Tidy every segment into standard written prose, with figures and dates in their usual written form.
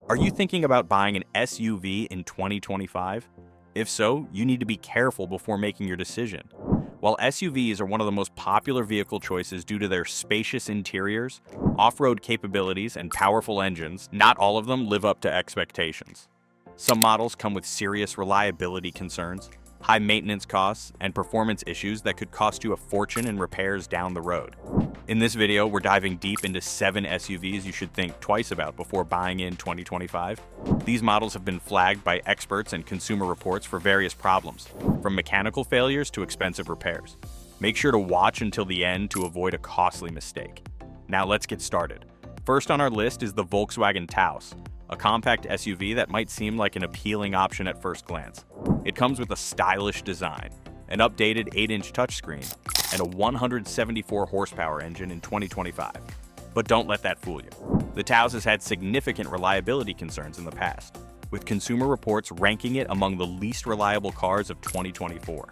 Are you thinking about buying an SUV in 2025? If so, you need to be careful before making your decision. While SUVs are one of the most popular vehicle choices due to their spacious interiors, off-road capabilities, and powerful engines, not all of them live up to expectations. Some models come with serious reliability concerns, high maintenance costs, and performance issues that could cost you a fortune in repairs down the road. In this video, we're diving deep into 7 SUVs you should think twice about before buying in 2025. These models have been flagged by experts and Consumer Reports for various problems, from mechanical failures to expensive repairs. Make sure to watch until the end to avoid a costly mistake. Now let's get started. First on our list is the Volkswagen Taos, a compact SUV that might seem like an appealing option at first glance. It comes with a stylish design, an updated 8-inch touchscreen, and a 174 horsepower engine in 2025. But don't let that fool you. The Taos has had significant reliability concerns in the past, with Consumer Reports ranking it among the least reliable cars of 2024.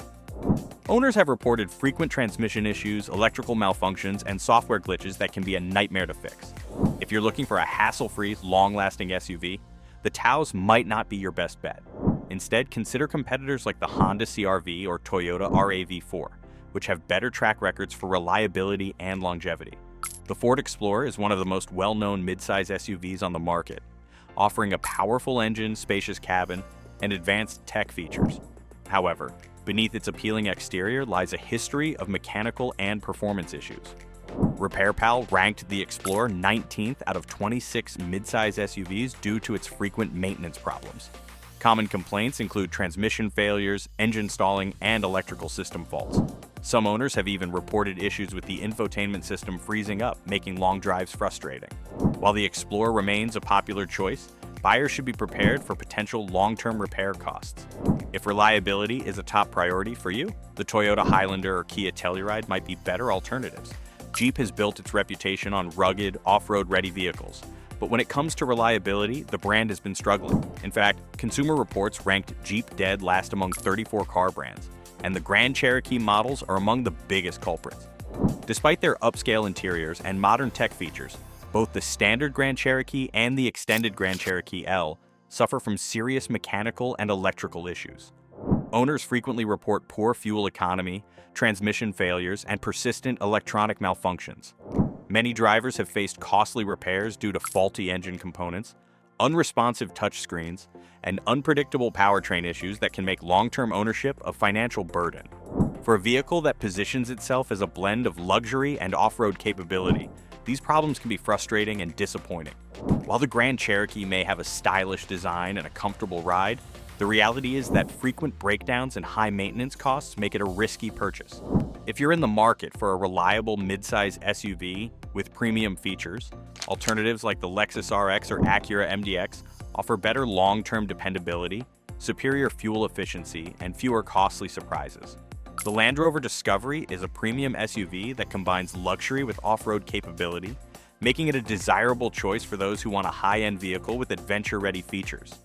Owners have reported frequent transmission issues, electrical malfunctions, and software glitches that can be a nightmare to fix. If you're looking for a hassle-free, long-lasting SUV, the Taos might not be your best bet. Instead, consider competitors like the Honda CR-V or Toyota RAV4, which have better track records for reliability and longevity. The Ford Explorer is one of the most well-known midsize SUVs on the market, offering a powerful engine, spacious cabin, and advanced tech features. However, beneath its appealing exterior lies a history of mechanical and performance issues. RepairPal ranked the Explorer 19th out of 26 midsize SUVs due to its frequent maintenance problems. Common complaints include transmission failures, engine stalling, and electrical system faults. Some owners have even reported issues with the infotainment system freezing up, making long drives frustrating. While the Explorer remains a popular choice, buyers should be prepared for potential long-term repair costs. If reliability is a top priority for you, the Toyota Highlander or Kia Telluride might be better alternatives. Jeep has built its reputation on rugged, off-road ready vehicles, but when it comes to reliability, the brand has been struggling. In fact, Consumer Reports ranked Jeep dead last among 34 car brands, and the Grand Cherokee models are among the biggest culprits. Despite their upscale interiors and modern tech features, both the standard Grand Cherokee and the extended Grand Cherokee L suffer from serious mechanical and electrical issues. Owners frequently report poor fuel economy, transmission failures, and persistent electronic malfunctions. Many drivers have faced costly repairs due to faulty engine components, unresponsive touchscreens, and unpredictable powertrain issues that can make long-term ownership a financial burden. For a vehicle that positions itself as a blend of luxury and off-road capability, these problems can be frustrating and disappointing. While the Grand Cherokee may have a stylish design and a comfortable ride, the reality is that frequent breakdowns and high maintenance costs make it a risky purchase. If you're in the market for a reliable midsize SUV with premium features, alternatives like the Lexus RX or Acura MDX offer better long-term dependability, superior fuel efficiency, and fewer costly surprises. The Land Rover Discovery is a premium SUV that combines luxury with off-road capability, making it a desirable choice for those who want a high-end vehicle with adventure-ready features.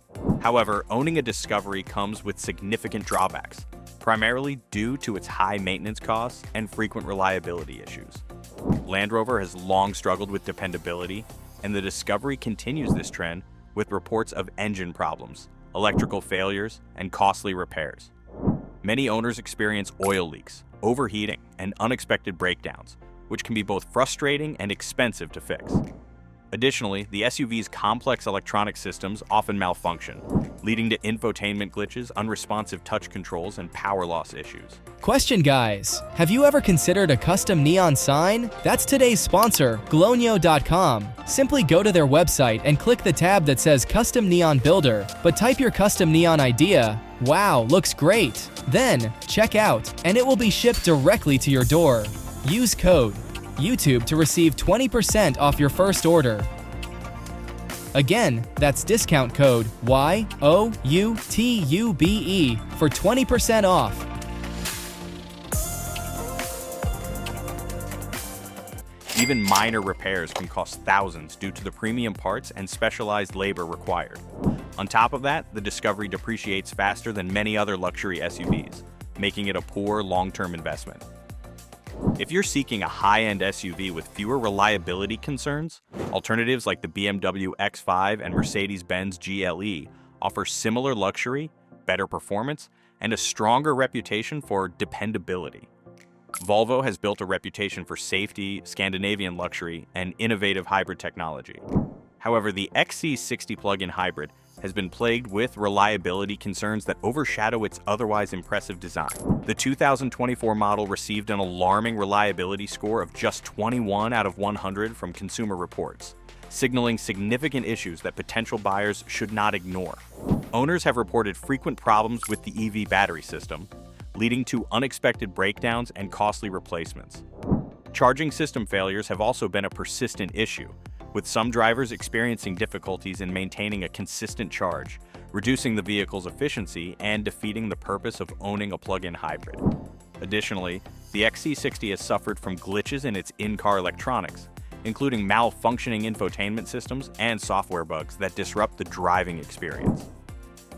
However, owning a Discovery comes with significant drawbacks, primarily due to its high maintenance costs and frequent reliability issues. Land Rover has long struggled with dependability, and the Discovery continues this trend with reports of engine problems, electrical failures, and costly repairs. Many owners experience oil leaks, overheating, and unexpected breakdowns, which can be both frustrating and expensive to fix. Additionally, the SUV's complex electronic systems often malfunction, leading to infotainment glitches, unresponsive touch controls, and power loss issues. Question guys, have you ever considered a custom neon sign? That's today's sponsor, Glonio.com. Simply go to their website and click the tab that says Custom Neon Builder, but type your custom neon idea. Wow, looks great. Then, check out, and it will be shipped directly to your door. Use code YouTube to receive 20% off your first order. Again, that's discount code YOUTUBE for 20% off. Even minor repairs can cost thousands due to the premium parts and specialized labor required. On top of that, the Discovery depreciates faster than many other luxury SUVs, making it a poor long-term investment. If you're seeking a high-end SUV with fewer reliability concerns, alternatives like the BMW X5 and Mercedes-Benz GLE offer similar luxury, better performance, and a stronger reputation for dependability. Volvo has built a reputation for safety, Scandinavian luxury, and innovative hybrid technology. However, the XC60 Plug-in Hybrid has been plagued with reliability concerns that overshadow its otherwise impressive design. The 2024 model received an alarming reliability score of just 21 out of 100 from Consumer Reports, signaling significant issues that potential buyers should not ignore. Owners have reported frequent problems with the EV battery system, leading to unexpected breakdowns and costly replacements. Charging system failures have also been a persistent issue, with some drivers experiencing difficulties in maintaining a consistent charge, reducing the vehicle's efficiency and defeating the purpose of owning a plug-in hybrid. Additionally, the XC60 has suffered from glitches in its in-car electronics, including malfunctioning infotainment systems and software bugs that disrupt the driving experience.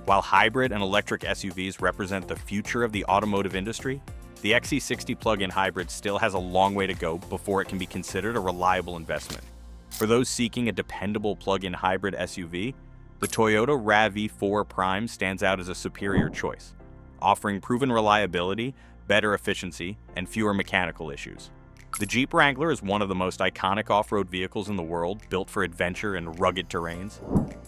While hybrid and electric SUVs represent the future of the automotive industry, the XC60 plug-in hybrid still has a long way to go before it can be considered a reliable investment. For those seeking a dependable plug-in hybrid SUV, the Toyota RAV4 Prime stands out as a superior choice, offering proven reliability, better efficiency, and fewer mechanical issues. The Jeep Wrangler is one of the most iconic off-road vehicles in the world, built for adventure and rugged terrains.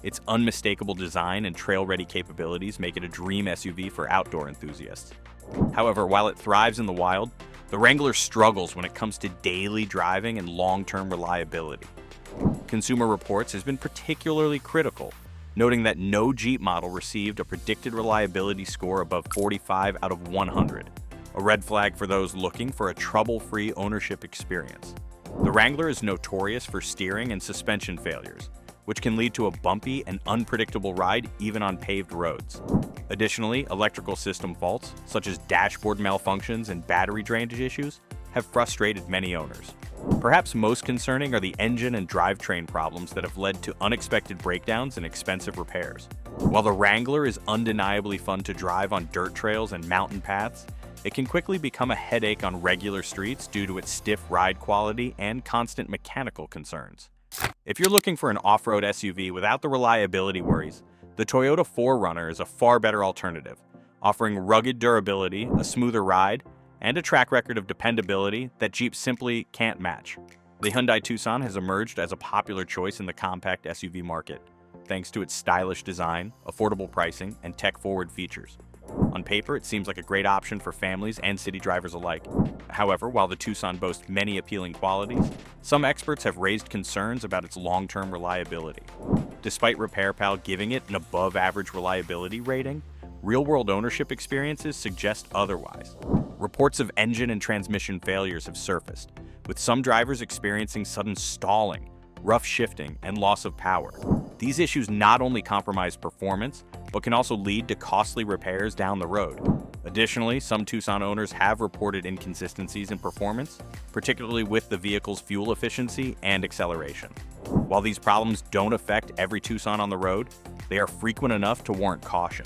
Its unmistakable design and trail-ready capabilities make it a dream SUV for outdoor enthusiasts. However, while it thrives in the wild, the Wrangler struggles when it comes to daily driving and long-term reliability. Consumer Reports has been particularly critical, noting that no Jeep model received a predicted reliability score above 45 out of 100, a red flag for those looking for a trouble-free ownership experience. The Wrangler is notorious for steering and suspension failures, which can lead to a bumpy and unpredictable ride even on paved roads. Additionally, electrical system faults, such as dashboard malfunctions and battery drainage issues, have frustrated many owners. Perhaps most concerning are the engine and drivetrain problems that have led to unexpected breakdowns and expensive repairs. While the Wrangler is undeniably fun to drive on dirt trails and mountain paths, it can quickly become a headache on regular streets due to its stiff ride quality and constant mechanical concerns. If you're looking for an off-road SUV without the reliability worries, the Toyota 4Runner is a far better alternative, offering rugged durability, a smoother ride, and a track record of dependability that Jeep simply can't match. The Hyundai Tucson has emerged as a popular choice in the compact SUV market, thanks to its stylish design, affordable pricing, and tech-forward features. On paper, it seems like a great option for families and city drivers alike. However, while the Tucson boasts many appealing qualities, some experts have raised concerns about its long-term reliability. Despite RepairPal giving it an above-average reliability rating, real-world ownership experiences suggest otherwise. Reports of engine and transmission failures have surfaced, with some drivers experiencing sudden stalling, rough shifting, and loss of power. These issues not only compromise performance, but can also lead to costly repairs down the road. Additionally, some Tucson owners have reported inconsistencies in performance, particularly with the vehicle's fuel efficiency and acceleration. While these problems don't affect every Tucson on the road, they are frequent enough to warrant caution.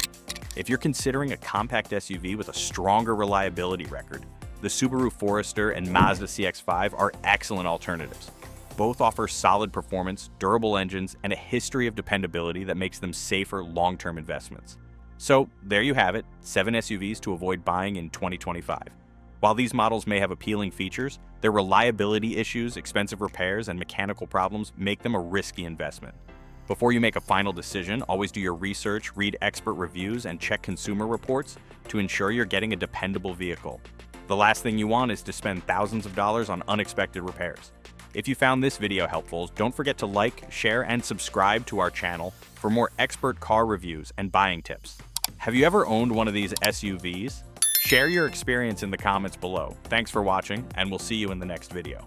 If you're considering a compact SUV with a stronger reliability record, the Subaru Forester and Mazda CX-5 are excellent alternatives. Both offer solid performance, durable engines, and a history of dependability that makes them safer long-term investments. So, there you have it, 7 SUVs to avoid buying in 2025. While these models may have appealing features, their reliability issues, expensive repairs, and mechanical problems make them a risky investment. Before you make a final decision, always do your research, read expert reviews, and check Consumer Reports to ensure you're getting a dependable vehicle. The last thing you want is to spend thousands of dollars on unexpected repairs. If you found this video helpful, don't forget to like, share, and subscribe to our channel for more expert car reviews and buying tips. Have you ever owned one of these SUVs? Share your experience in the comments below. Thanks for watching, and we'll see you in the next video.